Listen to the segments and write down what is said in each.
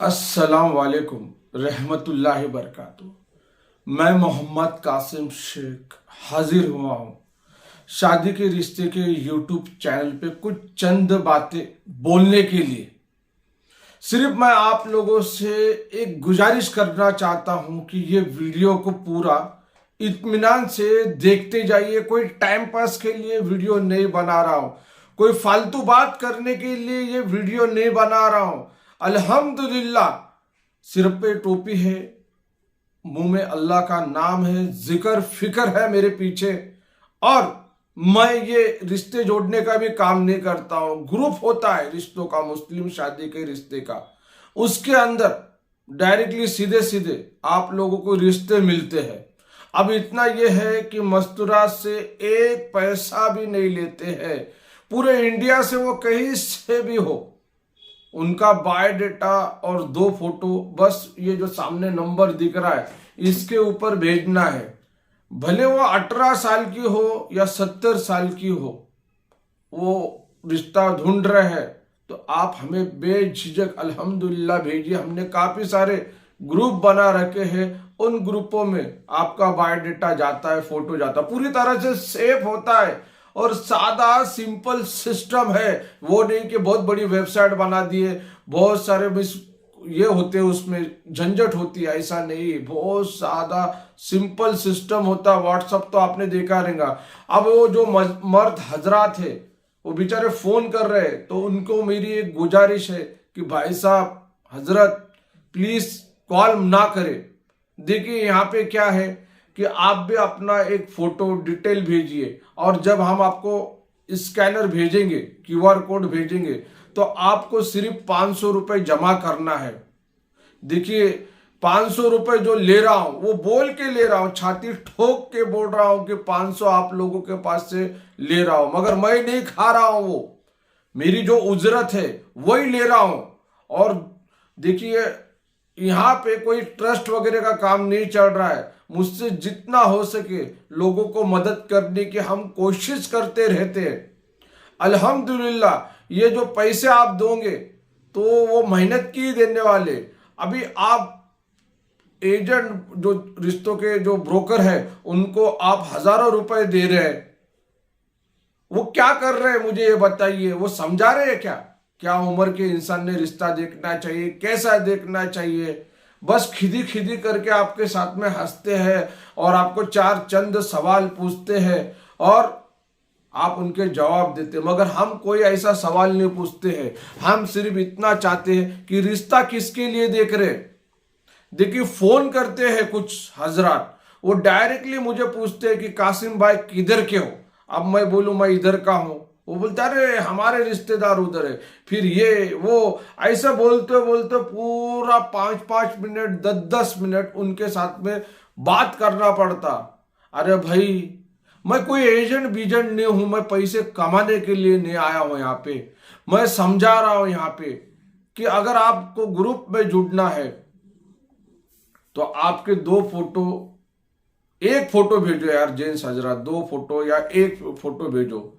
अस्सलाम वालेकुम रहमतुल्लाहि बरकातुहू। मैं मोहम्मद कासिम शेख हाजिर हुआ हूँ शादी के रिश्ते के यूट्यूब चैनल पे कुछ चंद बातें बोलने के लिए। सिर्फ मैं आप लोगों से एक गुजारिश करना चाहता हूँ कि ये वीडियो को पूरा इत्मीनान से देखते जाइए। कोई टाइम पास के लिए वीडियो नहीं बना रहा हूँ, कोई फालतू बात करने के लिए ये वीडियो नहीं बना रहा हूँ। अल्हम्दुलिल्लाह, सिर पे टोपी है, मुंह में अल्लाह का नाम है, जिक्र फिक्र है मेरे पीछे, और मैं ये रिश्ते जोड़ने का भी काम नहीं करता हूँ। ग्रुप होता है रिश्तों का, मुस्लिम शादी के रिश्ते का, उसके अंदर डायरेक्टली सीधे सीधे आप लोगों को रिश्ते मिलते हैं। अब इतना यह है कि मस्तूरात से एक पैसा भी नहीं लेते हैं। पूरे इंडिया से वो कहीं से भी हो, उनका बायोडेटा और 2 फोटो, बस ये जो सामने नंबर दिख रहा है इसके ऊपर भेजना है। भले वो 18 साल की हो या 70 साल की हो, वो रिश्ता ढूंढ रहे हैं तो आप हमें बेझिझक अल्हम्दुलिल्लाह भेजिए। हमने काफी सारे ग्रुप बना रखे हैं, उन ग्रुपों में आपका बायोडेटा जाता है, फोटो जाता है, पूरी तरह से सेफ होता है और सादा सिंपल सिस्टम है। वो नहीं कि बहुत बड़ी वेबसाइट बना दिए, बहुत सारे ये होते हैं, उसमें झंझट होती है, ऐसा नहीं। बहुत सादा सिंपल सिस्टम होता है। व्हाट्सअप तो आपने देखा रहेगा। अब वो जो मर्द हजरात है वो बेचारे फोन कर रहे हैं, तो उनको मेरी एक गुजारिश है कि भाई साहब हजरत प्लीज कॉल ना करें। देखिए यहाँ पे क्या है कि आप भी अपना एक फोटो डिटेल भेजिए, और जब हम आपको स्कैनर भेजेंगे, क्यूआर कोड भेजेंगे, तो आपको सिर्फ 500 रुपए जमा करना है। देखिए 500 रुपए जो ले रहा हूं वो बोल के ले रहा हूं, छाती ठोक के बोल रहा हूं कि 500 आप लोगों के पास से ले रहा हूं, मगर मैं नहीं खा रहा हूं। वो मेरी जो उजरत है वही ले रहा हूं। और देखिए यहाँ पे कोई ट्रस्ट वगैरह का काम नहीं चल रहा है। मुझसे जितना हो सके लोगों को मदद करने की हम कोशिश करते रहते हैं। अल्हम्दुलिल्लाह ये जो पैसे आप दोगे तो वो मेहनत की देने वाले। अभी आप एजेंट जो रिश्तों के जो ब्रोकर है उनको आप हजारों रुपए दे रहे हैं, वो क्या कर रहे हैं मुझे ये बताइए। वो समझा रहे हैं क्या क्या उम्र के इंसान ने रिश्ता देखना चाहिए, कैसा देखना चाहिए? बस खिदी खिदी करके आपके साथ में हंसते हैं और आपको 4 चंद सवाल पूछते हैं और आप उनके जवाब देते, मगर हम कोई ऐसा सवाल नहीं पूछते हैं। हम सिर्फ इतना चाहते हैं कि रिश्ता किसके लिए देख रहे। देखिए फोन करते हैं कुछ हजरात, वो डायरेक्टली मुझे पूछते हैं कि कासिम भाई किधर के हो। अब मैं बोलूं मैं इधर का हूं, वो बोलता अरे हमारे रिश्तेदार उधर है, फिर ये वो ऐसा बोलते बोलते पूरा 5-5 मिनट 10-10 मिनट उनके साथ में बात करना पड़ता। अरे भाई मैं कोई एजेंट बीजेंट नहीं हूं, मैं पैसे कमाने के लिए नहीं आया हूं यहाँ पे। मैं समझा रहा हूं यहाँ पे कि अगर आपको ग्रुप में जुड़ना है तो आपके 2 फोटो, एक फोटो भेजो यार जेंट्स हजरा, 2 फोटो या एक फोटो भेजो।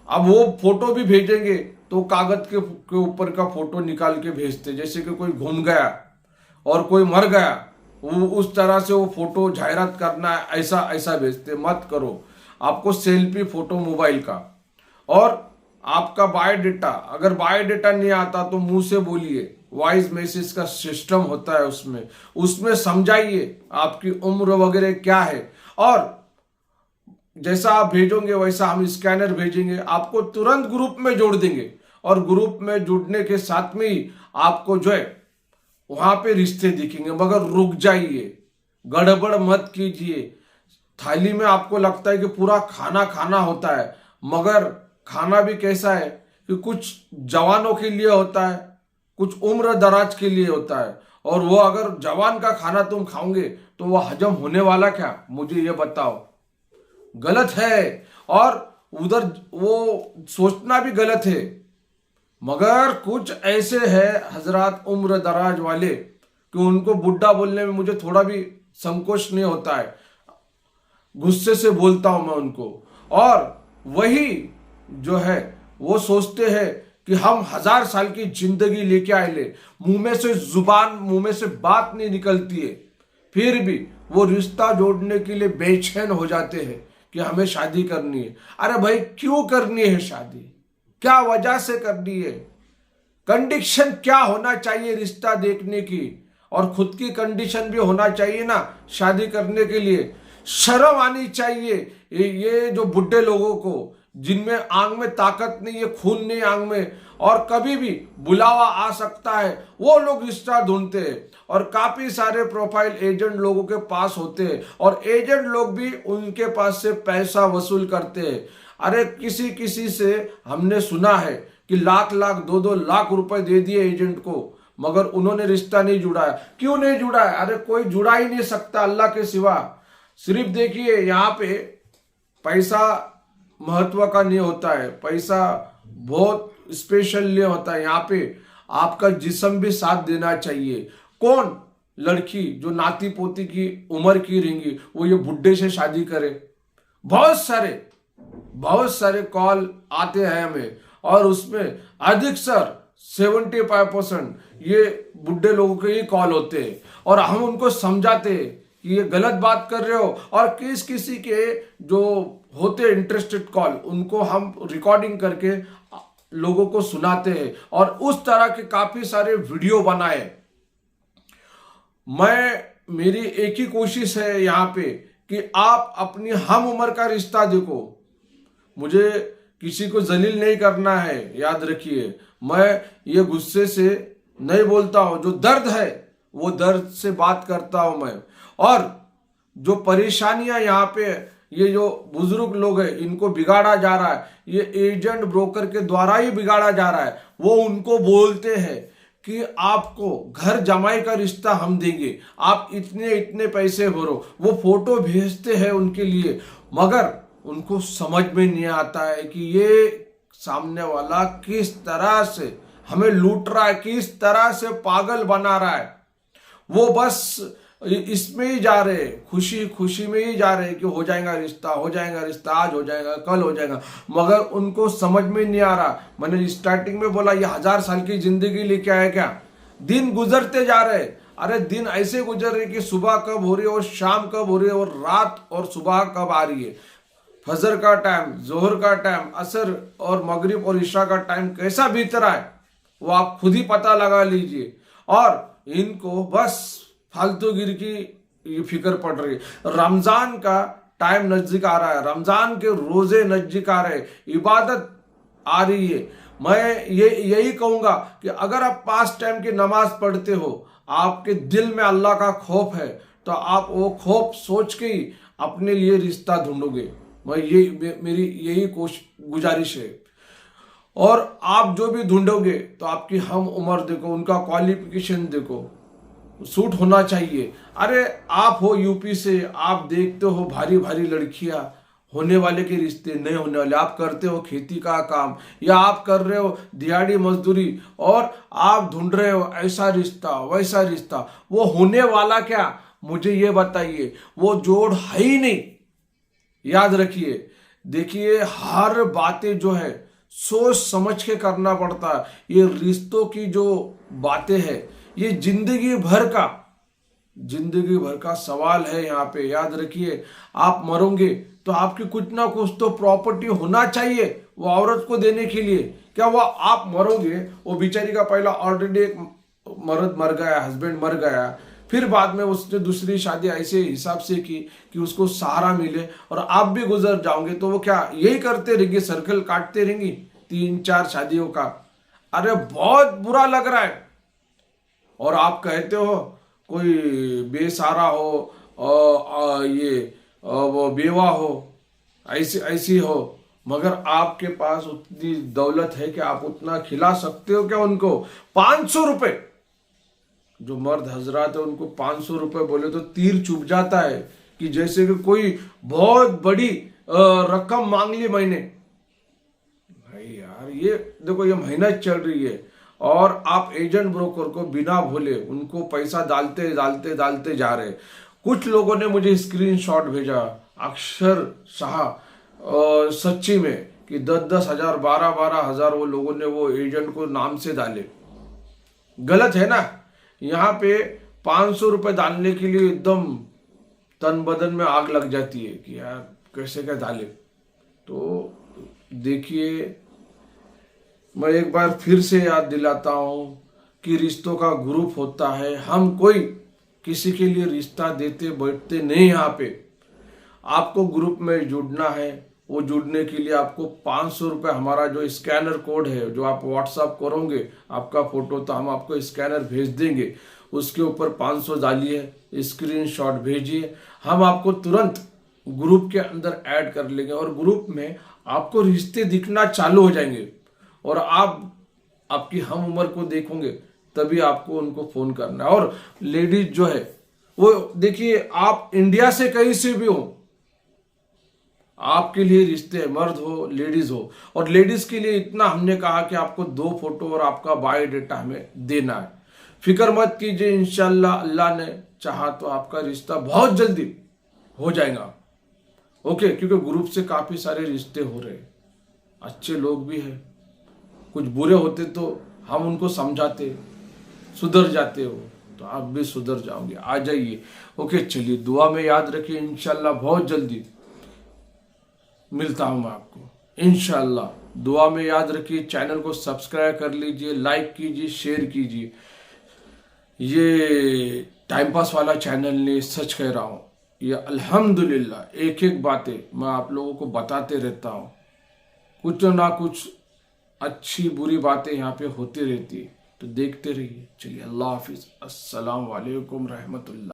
अब वो फोटो भी भेजेंगे तो कागज के ऊपर का फोटो निकाल के भेजते, जैसे कि कोई घूम गया और कोई मर गया, वो उस तरह से वो फोटो जाहिरात करना है, ऐसा ऐसा भेजते। मत करो। आपको सेल्फी फोटो मोबाइल का और आपका बायोडेटा, अगर बायोडेटा नहीं आता तो मुंह से बोलिए, वॉइस मैसेज का सिस्टम होता है, उसमें समझाइए आपकी उम्र वगैरह क्या है, और जैसा आप भेजोगे वैसा हम स्कैनर भेजेंगे, आपको तुरंत ग्रुप में जोड़ देंगे। और ग्रुप में जुड़ने के साथ में ही आपको जो है वहां पे रिश्ते दिखेंगे। मगर रुक जाइए, गड़बड़ मत कीजिए। थाली में आपको लगता है कि पूरा खाना खाना होता है, मगर खाना भी कैसा है कि कुछ जवानों के लिए होता है, कुछ उम्र दराज के लिए होता है। और वो अगर जवान का खाना तुम खाओगे तो वो हजम होने वाला क्या, मुझे ये बताओ। गलत है, और उधर वो सोचना भी गलत है। मगर कुछ ऐसे हैं हजरात उम्र दराज वाले कि उनको बुढ़ा बोलने में मुझे थोड़ा भी संकोच नहीं होता है, गुस्से से बोलता हूं मैं उनको। और वही जो है वो सोचते हैं कि हम 1000 साल की जिंदगी लेके आए ले, मुंह में से जुबान, मुंह में से बात नहीं निकलती है, फिर भी वो रिश्ता जोड़ने के लिए बेचैन हो जाते हैं कि हमें शादी करनी है। अरे भाई क्यों करनी है शादी, क्या वजह से करनी है, कंडीशन क्या होना चाहिए रिश्ता देखने की, और खुद की कंडीशन भी होना चाहिए ना शादी करने के लिए। शर्म आनी चाहिए ये जो बुढ़े लोगों को, जिनमें आंग में ताकत नहीं है, खून नहीं आंग में, और कभी भी बुलावा आ सकता है, वो लोग रिश्ता ढूंढते हैं। और काफी सारे प्रोफाइल एजेंट लोगों के पास होते हैं, और एजेंट लोग भी उनके पास से पैसा वसूल करते हैं। अरे किसी किसी से हमने सुना है कि लाख लाख 2-2 लाख रुपए दे दिए एजेंट को, मगर उन्होंने रिश्ता नहीं जुड़ाया। क्यों नहीं जुड़ाया? अरे कोई जुड़ा ही नहीं सकता अल्लाह के सिवा। सिर्फ देखिए यहाँ पे पैसा महत्व का नहीं होता है, पैसा बहुत स्पेशल नहीं होता है। यहाँ पे आपका जिस्म भी साथ देना चाहिए। कौन लड़की जो नाती पोती की उम्र की रहेंगी वो ये बुढ़े से शादी करे? बहुत सारे कॉल आते हैं हमें, और उसमें अधिकतर 75% ये बुढ़े लोगों के ही कॉल होते हैं, और हम उनको समझाते हैं कि ये गलत बात कर रहे हो। और किसी के जो होते इंटरेस्टेड कॉल, उनको हम रिकॉर्डिंग करके लोगों को सुनाते हैं, और उस तरह के काफी सारे वीडियो बनाए। मेरी एक ही कोशिश है यहाँ पे कि आप अपनी हम उम्र का रिश्ता देखो। मुझे किसी को जलील नहीं करना है, याद रखिए। मैं ये गुस्से से नहीं बोलता हूं, जो दर्द है वो दर्द से बात करता हूं मैं। और जो परेशानियां यहाँ पे ये जो बुजुर्ग लोग हैं इनको बिगाड़ा जा रहा है, ये एजेंट ब्रोकर के द्वारा ही बिगाड़ा जा रहा है। वो उनको बोलते हैं कि आपको घर जमाई का रिश्ता हम देंगे, आप इतने इतने पैसे भरो, वो फोटो भेजते हैं उनके लिए, मगर उनको समझ में नहीं आता है कि ये सामने वाला किस तरह से हमें लूट रहा है, किस तरह से पागल बना रहा है। वो बस इसमें ही जा रहे, खुशी खुशी में ही जा रहे कि हो जाएगा रिश्ता, हो जाएगा रिश्ता, आज हो जाएगा, कल हो जाएगा, मगर उनको समझ में नहीं आ रहा। मैंने स्टार्टिंग में बोला ये 1000 साल की जिंदगी लेके आया क्या? दिन गुजरते जा रहे। अरे दिन ऐसे गुजर रहे कि सुबह कब हो रही है और शाम कब हो रही है और रात और सुबह कब आ रही है। फजर का टाइम, जोहर का टाइम, असर और मगरिब और इशा का टाइम कैसा बीत रहा है वो आप खुद ही पता लगा लीजिए। और इनको बस फालतूगिरी की फिक्र पड़ रही है। रमजान का टाइम नजदीक आ रहा है, रमजान के रोजे नजदीक आ रहे, इबादत आ रही है। मैं यही कहूंगा कि अगर आप 5 टाइम की नमाज पढ़ते हो, आपके दिल में अल्लाह का खौफ है, तो आप वो खौफ सोच के ही अपने लिए रिश्ता ढूंढोगे। मेरी यही गुजारिश है। और आप जो भी ढूंढोगे तो आपकी हम उम्र देखो, उनका क्वालिफिकेशन देखो, सूट होना चाहिए। अरे आप हो यूपी से, आप देखते हो भारी भारी लड़कियां, होने वाले के रिश्ते नहीं होने वाले। आप करते हो खेती का काम या आप कर रहे हो दिहाड़ी मजदूरी, और आप ढूंढ रहे हो ऐसा रिश्ता वैसा रिश्ता, वो होने वाला क्या मुझे ये बताइए। वो जोड़ है ही नहीं। याद रखिए, देखिए हर बातें जो है सोच समझ के करना पड़ता है। ये रिश्तों की जो बातें हैं ये जिंदगी भर का सवाल है। यहाँ पे याद रखिए, आप मरोगे तो आपकी कुछ ना कुछ तो प्रॉपर्टी होना चाहिए वो औरत को देने के लिए। क्या वो आप मरोगे, वो बेचारी का पहला ऑलरेडी एक मर्द मर गया, हस्बैंड मर गया, फिर बाद में उसने दूसरी शादी ऐसे हिसाब से की कि उसको सहारा मिले, और आप भी गुजर जाओगे, तो वो क्या यही करते रहेंगे, सर्कल काटते रहेंगी 3-4 शादियों का। अरे बहुत बुरा लग रहा है। और आप कहते हो कोई बेसहारा हो, वो बेवा हो, ऐसी हो, मगर आपके पास उतनी दौलत है कि आप उतना खिला सकते हो क्या उनको? 500 रुपए, जो मर्द हजरात है उनको 500 रुपए बोले तो तीर चुभ जाता है कि जैसे कि कोई बहुत बड़ी रकम मांग ली मैंने। भाई यार, ये देखो, ये मेहनत चल रही है, और आप एजेंट ब्रोकर को बिना भूले उनको पैसा डालते जा रहे। कुछ लोगों ने मुझे स्क्रीनशॉट भेजा, अक्षर शाह सच्ची में कि 10-10 हज़ार 12-12 हज़ार वो लोगों ने वो एजेंट को नाम से डाले। गलत है ना। यहाँ पे 500 रुपए डालने के लिए एकदम तन बदन में आग लग जाती है कि यार कैसे क्या डाले। तो देखिए, मैं एक बार फिर से याद दिलाता हूँ कि रिश्तों का ग्रुप होता है। हम कोई किसी के लिए रिश्ता देते बैठते नहीं। यहाँ पे आपको ग्रुप में जुड़ना है। वो जुड़ने के लिए आपको 500 रुपये, हमारा जो स्कैनर कोड है जो आप व्हाट्सअप करोगे आपका फोटो, तो हम आपको स्कैनर भेज देंगे। उसके ऊपर 500 डालिए, स्क्रीनशॉट भेजिए, हम आपको तुरंत ग्रुप के अंदर ऐड कर लेंगे और ग्रुप में आपको रिश्ते दिखना चालू हो जाएंगे। और आप आपकी हम उम्र को देखोगे तभी आपको उनको फोन करना है। और लेडीज जो है वो देखिए, आप इंडिया से कहीं से भी हो, आपके लिए रिश्ते हैं, मर्द हो लेडीज हो। और लेडीज के लिए इतना हमने कहा कि आपको 2 फोटो और आपका बायोडेटा हमें देना है। फिक्र मत कीजिए, इंशाल्लाह अल्लाह ने चाहा तो आपका रिश्ता बहुत जल्दी हो जाएगा। ओके, क्योंकि ग्रुप से काफी सारे रिश्ते हो रहे हैं, अच्छे लोग भी हैं, कुछ बुरे होते तो हम उनको समझाते, सुधर जाते हो, तो आप भी सुधर जाओगे। आ जाइए। ओके, चलिए दुआ में याद रखिए, इंशाल्लाह बहुत जल्दी मिलता हूं मैं आपको, इंशाल्लाह। दुआ में याद रखिए, चैनल को सब्सक्राइब कर लीजिए, लाइक कीजिए, शेयर कीजिए। ये टाइम पास वाला चैनल नहीं, सच कह रहा हूं। ये अल्हम्दुलिल्लाह एक एक बातें मैं आप लोगों को बताते रहता हूं। कुछ ना कुछ अच्छी बुरी बातें यहाँ पे होती रहती है, तो देखते रहिए। चलिए, अल्लाह हाफिज, अस्सलाम वालेकुम रहमतुल्लाह।